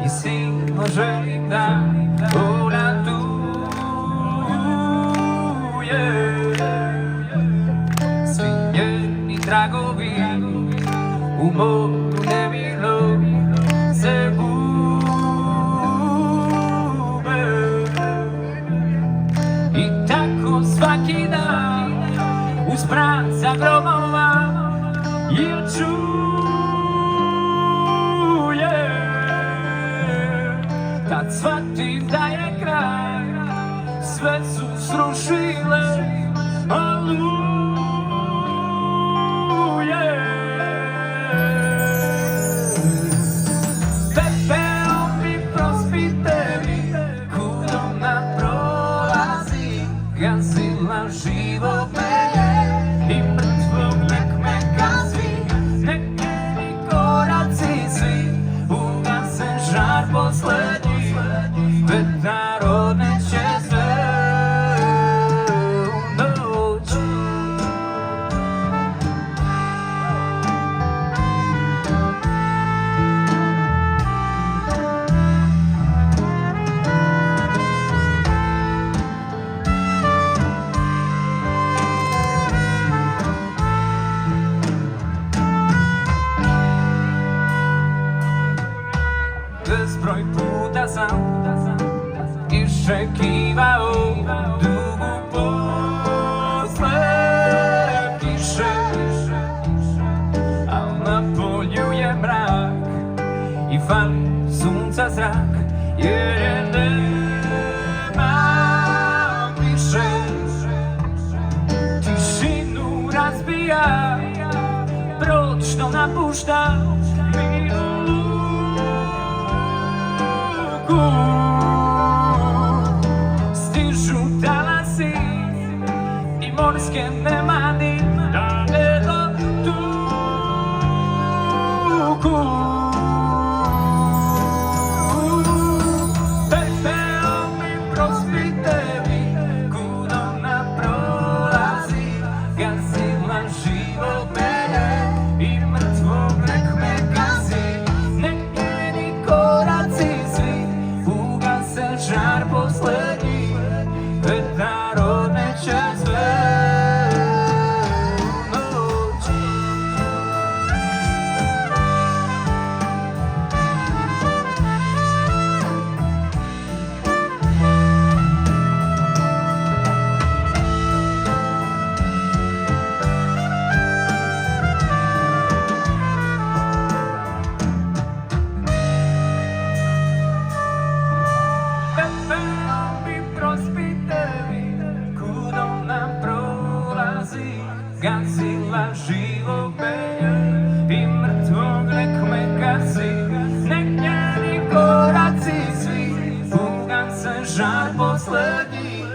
si może tak uratuje. Svijeni tragovi u moru nemirno se gube. I tako svaki dan uz praca gromova il čuje. Tad shvatim da je kraj, sve su srušile oluje. Pepeo mi prospitevi, kudom nam prolazi, gazila život mene i mrtvog nek me gazi. Nek njeni koraci svi ugase žar poslednji, vetar odneće sve u noć. Bezbroj puta sam iščekivao dugu posle kiše, al na polju je mrak i fali sunca zrak, jer je nema više. Tišinu razbija brod što napušta milu luku. Stižu talasi i morske nemani da me dotuku. Pepeo mi prospitevi, kudom nam prolazi, gazila život mene i mrtvog nek me gazi. Nek njeni koraci svi ugase žar poslednji, vetar odneće sve u noć. Pepeo mi prospitevi, kudom nam prolazi, gazila život mene i mrtvog nek me gazi. Nek njeni koraci svi ugase žar poslednji,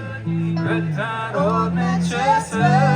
vetar odneće sve